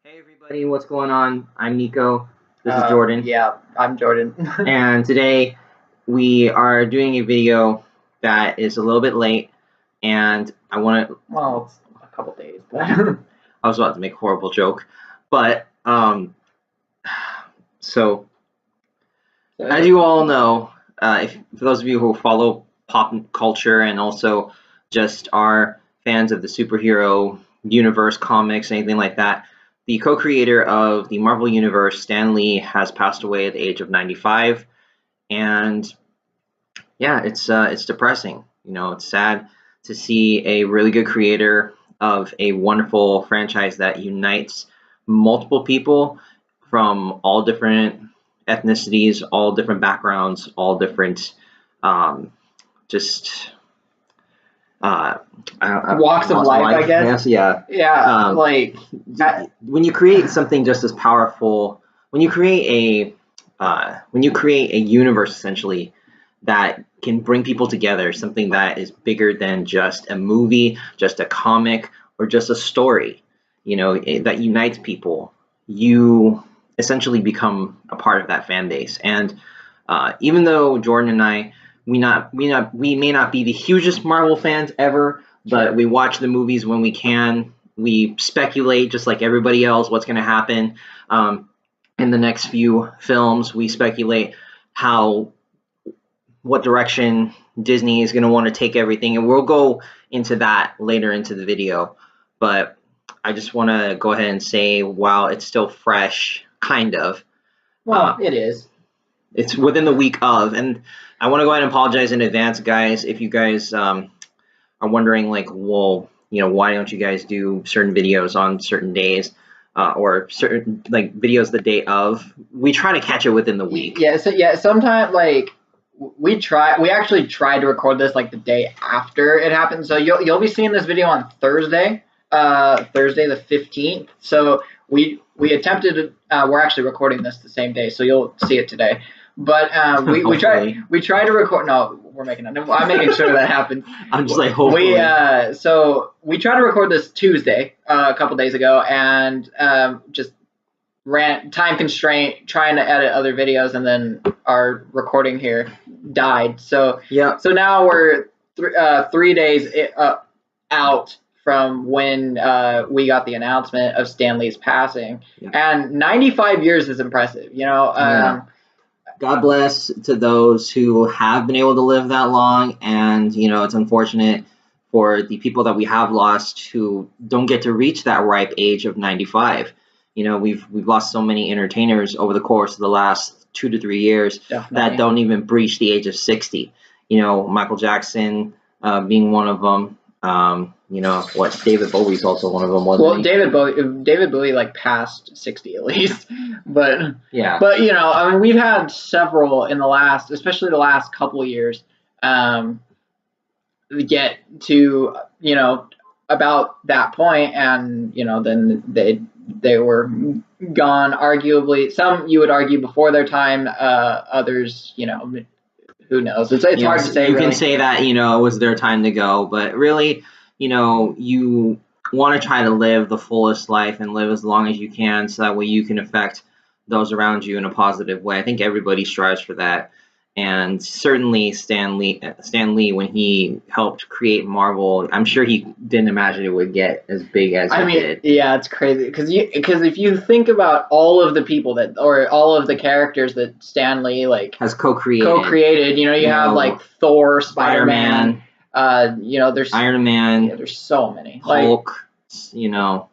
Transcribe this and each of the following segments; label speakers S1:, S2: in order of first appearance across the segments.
S1: Hey everybody, what's going on? I'm Nico. This is Jordan.
S2: Yeah, I'm Jordan.
S1: And today we are doing a video that is a little bit late, and I want to.
S2: Well, it's a couple days, but
S1: I was about to make a horrible joke, but so as you all know, for those of you who follow pop culture and also just are fans of the superhero universe, comics, anything like that, the co-creator of the Marvel Universe, Stan Lee, has passed away at the age of 95, and yeah, it's depressing. You know, it's sad to see a really good creator of a wonderful franchise that unites multiple people from all different ethnicities, all different backgrounds, all different just
S2: walks of life, I guess.
S1: Yeah.
S2: Yeah,
S1: when you create something just as powerful, when you create a universe essentially that can bring people together, something that is bigger than just a movie, just a comic, or just a story, you know, that unites people, you essentially become a part of that fan base. And even though Jordan and I, we may not be the hugest Marvel fans ever, but we watch the movies when we can. We speculate just like everybody else what's going to happen in the next few films. We speculate what direction Disney is going to want to take everything, and we'll go into that later into the video. But I just want to go ahead and say, while it's still fresh, kind of.
S2: Well, it is.
S1: It's within the week of, and I want to go ahead and apologize in advance, guys, if you guys are wondering, like, well, you know, why don't you guys do certain videos on certain days or certain like videos the day of? We try to catch it within the week.
S2: Yeah. So sometimes like we actually tried to record this like the day after it happened. So you'll be seeing this video on Thursday, Thursday the 15th. So we attempted. We're actually recording this the same day, so you'll see it today. But we tried to record. No, we're making it. I'm making sure that happens.
S1: I'm just like, hopefully.
S2: So we tried to record this Tuesday, a couple days ago, and just ran time constraint trying to edit other videos, and then our recording here died. So
S1: yeah.
S2: So now we're 3 days out from when we got the announcement of Stan Lee's passing, and 95 years is impressive. You know.
S1: God bless to those who have been able to live that long, and you know, it's unfortunate for the people that we have lost who don't get to reach that ripe age of 95. You know, we've lost so many entertainers over the course of the last 2 to 3 years.
S2: Definitely.
S1: That don't even breach the age of 60. You know, Michael Jackson being one of them. You know, what, David Bowie's also one of them, wasn't he?
S2: David Bowie like passed 60 at least, but
S1: yeah.
S2: But you know, I mean, we've had several in the last, especially the last couple of years, get to, you know, about that point, and you know, then they were gone. Arguably, some you would argue before their time. Others, you know, who knows? It's hard to say.
S1: You can say that, you know, it was their time to go, but really, you know, you want to try to live the fullest life and live as long as you can, so that way you can affect those around you in a positive way. I think everybody strives for that, and certainly Stan Lee, when he helped create Marvel, I'm sure he didn't imagine it would get as big as it did.
S2: Yeah, it's crazy because if you think about all of the people or all of the characters that Stan Lee like
S1: has co-created,
S2: you know, you have like Thor, Spider-Man, you know, there's
S1: Iron Man,
S2: yeah, there's so many,
S1: Hulk, like, you know.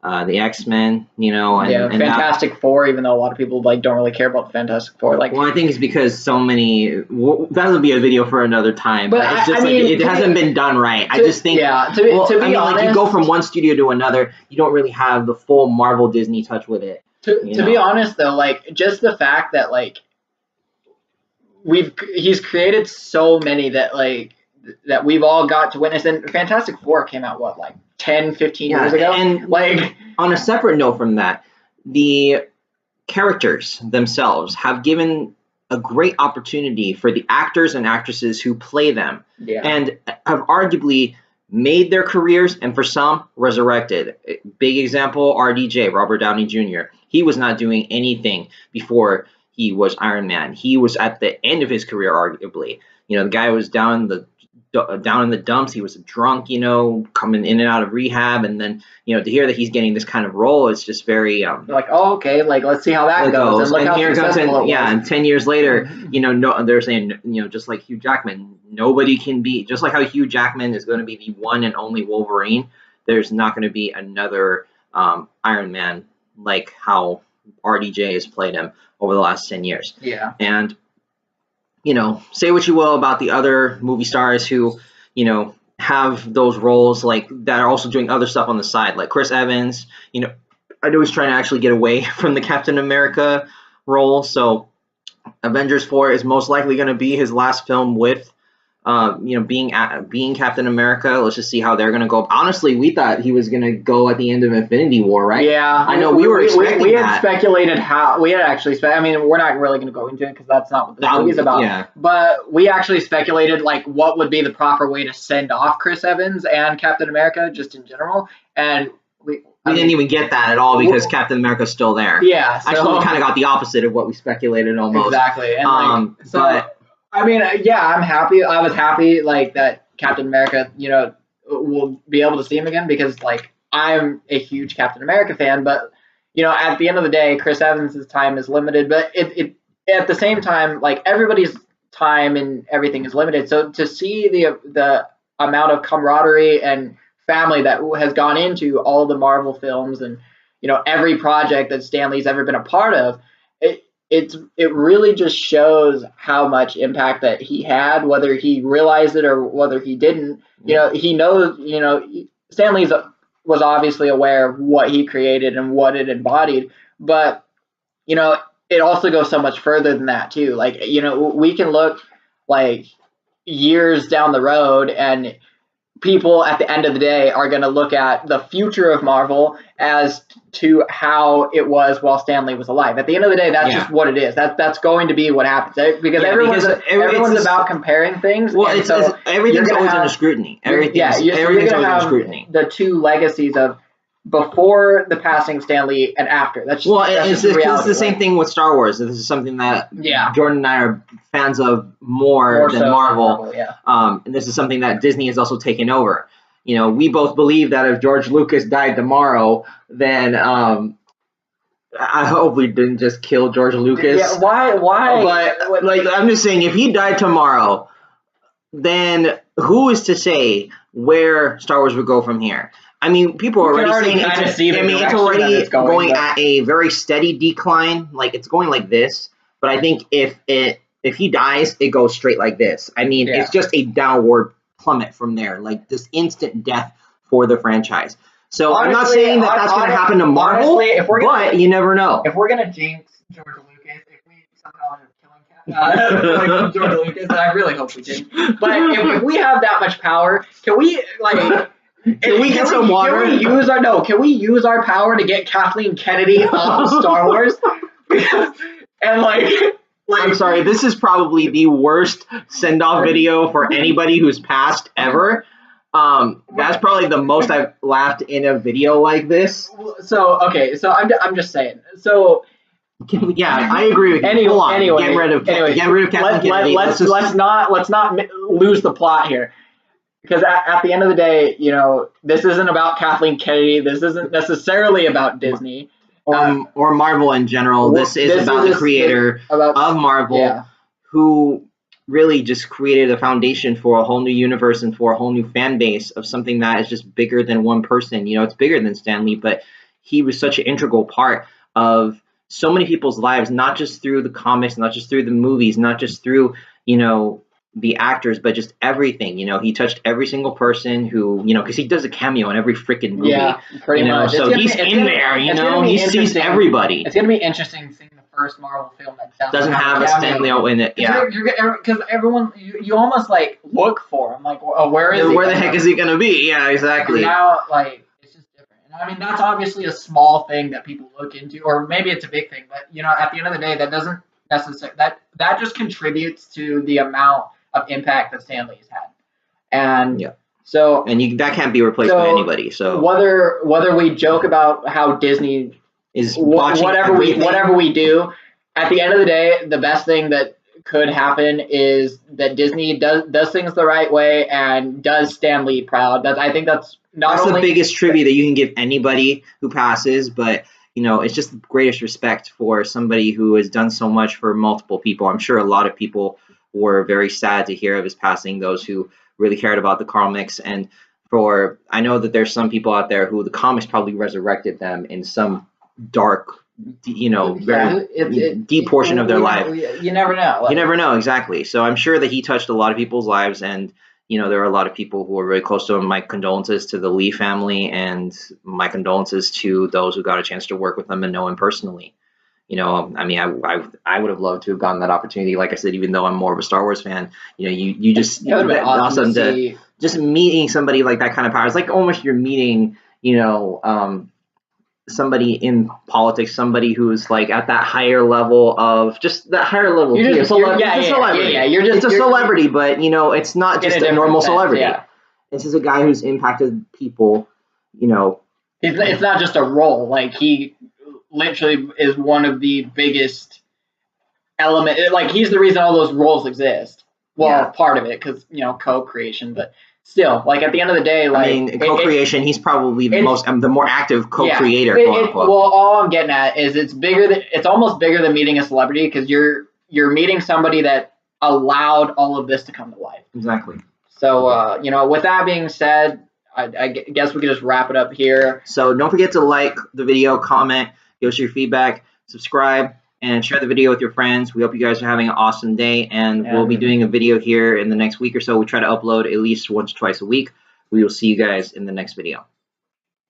S1: The X-Men, you know, and
S2: Fantastic Four. Even though a lot of people like don't really care about the Fantastic Four, like,
S1: well, I think it's because so many. Well, that would be a video for another time. But it's just it hasn't been done right. I just think.
S2: Yeah. To be honest,
S1: like, you go from one studio to another, you don't really have the full Marvel Disney touch with it.
S2: To be honest, though, like, just the fact that like he's created so many that we've all got to witness. And Fantastic Four came out what, like 10, 15 years ago?
S1: And like, on a separate note from that, the characters themselves have given a great opportunity for the actors and actresses who play them, and have arguably made their careers, and for some, resurrected. Big example, RDJ, Robert Downey Jr. He was not doing anything before he was Iron Man. He was at the end of his career, arguably. The guy was down in the dumps. He was drunk, coming in and out of rehab, and then to hear that he's getting this kind of role is just very
S2: like, oh, okay, like let's see how that goes. And look how successful it was.
S1: And 10 years later, they're saying, just like Hugh Jackman, nobody can be, just like how Hugh Jackman is going to be the one and only Wolverine. There's not going to be another Iron Man like how RDJ has played him over the last 10 years.
S2: Yeah.
S1: And say what you will about the other movie stars who, have those roles like that are also doing other stuff on the side, like Chris Evans. I know he's trying to actually get away from the Captain America role. So Avengers 4 is most likely going to be his last film with, being Captain America. Let's just see how they're going to go. Honestly, we thought he was going to go at the end of Infinity War, right?
S2: Yeah.
S1: I know we were expecting
S2: we had
S1: that.
S2: speculated how, we had actually, I mean, we're not really going to go into it because that's not what the movie's about.
S1: Yeah.
S2: But we actually speculated like what would be the proper way to send off Chris Evans and Captain America just in general. And we
S1: didn't even get that at all because Captain America's still there.
S2: Yeah. So,
S1: actually, we kind of got the opposite of what we speculated almost.
S2: Exactly. And I mean, yeah, I'm happy. I was happy like that Captain America, will be able to see him again because like I'm a huge Captain America fan. But at the end of the day, Chris Evans' time is limited. But it at the same time, like everybody's time and everything is limited. So to see the amount of camaraderie and family that has gone into all the Marvel films and every project that Stan Lee's ever been a part of, it really just shows how much impact that he had, whether he realized it or whether he didn't. He knows. Stan Lee was obviously aware of what he created and what it embodied, but it also goes so much further than that too. Like we can look like years down the road and people at the end of the day are going to look at the future of Marvel as to how it was while Stan Lee was alive. At the end of the day, that's just what it is. That's going to be what happens because everyone's about comparing things.
S1: Well, everything's always under scrutiny. Everything's always under scrutiny.
S2: The two legacies of before the passing of Stan Lee and after. It's
S1: the same thing with Star Wars. This is something that Jordan and I are fans of more than Marvel. And this is something that Disney has also taken over. We both believe that if George Lucas died tomorrow, then I hope we didn't just kill George Lucas.
S2: Yeah, why?
S1: But like I'm just saying, if he died tomorrow, then who is to say where Star Wars would go from here? I mean, people are already saying it's already going at a very steady decline. Like it's going like this, but I think if he dies, it goes straight like this. I mean, it's just a downward plummet from there, like this instant death for the franchise. So honestly, I'm not saying that that's going to happen to Marvel, but you never know.
S2: If we're going to jinx George Lucas, if we somehow end up killing like George Lucas, I really hope we didn't. But if we have that much power, can we like?
S1: Can we get some water?
S2: Can we use our power to get Kathleen Kennedy off of Star Wars? And
S1: I'm sorry, this is probably the worst send-off video for anybody who's passed ever. That's probably the most I've laughed in a video like this.
S2: So I'm just saying. So
S1: I agree with you.
S2: Anyway,
S1: get rid of Kathleen Kennedy.
S2: Let's not lose the plot here. Because at the end of the day, this isn't about Kathleen Kennedy. This isn't necessarily about Disney.
S1: Or Marvel in general. This is about the creator of Marvel who really just created a foundation for a whole new universe and for a whole new fan base of something that is just bigger than one person. It's bigger than Stan Lee, but he was such an integral part of so many people's lives, not just through the comics, not just through the movies, not just through, the actors, but just everything. He touched every single person who, because he does a cameo in every freaking movie.
S2: Yeah, pretty much.
S1: So he's in there, he sees everybody.
S2: It's going to be interesting seeing the first Marvel film that
S1: doesn't have a Stan Lee in it. Yeah.
S2: Because everyone, you almost like look for him, like, oh, where is he?
S1: Where the heck is he going to be? Yeah, exactly.
S2: And now, it's just different. And I mean, that's obviously a small thing that people look into, or maybe it's a big thing, but, at the end of the day, that doesn't necessarily, that just contributes to the amount of impact that Stan Lee's had. And So
S1: And that can't be replaced by anybody. So
S2: whether we joke about how Disney
S1: is whatever
S2: we do, at the end of the day, the best thing that could happen is that Disney does things the right way and does Stan Lee proud. I think that's
S1: the biggest tribute that you can give anybody who passes, but it's just the greatest respect for somebody who has done so much for multiple people. I'm sure a lot of people were very sad to hear of his passing, those who really cared about the comics. And I know that there's some people out there who the comics probably resurrected them in some dark, very deep portion of their life.
S2: You never know.
S1: You never know, exactly. So I'm sure that he touched a lot of people's lives, and there are a lot of people who are really close to him. My condolences to the Lee family, and my condolences to those who got a chance to work with him and know him personally. I mean, I would have loved to have gotten that opportunity. Like I said, even though I'm more of a Star Wars fan, you just
S2: it would have been awesome to
S1: just meeting somebody like that kind of power. It's like almost you're meeting, somebody in politics, somebody who's like at that higher level of just that higher level. It's a celebrity. It's a celebrity, but it's not just a normal celebrity.
S2: Yeah.
S1: This is a guy who's impacted people.
S2: It's not just a role. Like he literally is one of the biggest element. Like he's the reason all those roles exist. Well, part of it because co-creation, but still, like at the end of the day, like
S1: co-creation, he's probably the more active co-creator.
S2: Well, all I'm getting at is it's almost bigger than meeting a celebrity because you're meeting somebody that allowed all of this to come to life.
S1: Exactly.
S2: So with that being said, I guess we could just wrap it up here.
S1: So don't forget to like the video, comment, give us your feedback, subscribe, and share the video with your friends. We hope you guys are having an awesome day, and we'll be doing a video here in the next week or so. We try to upload at least once or twice a week. We will see you guys in the next video.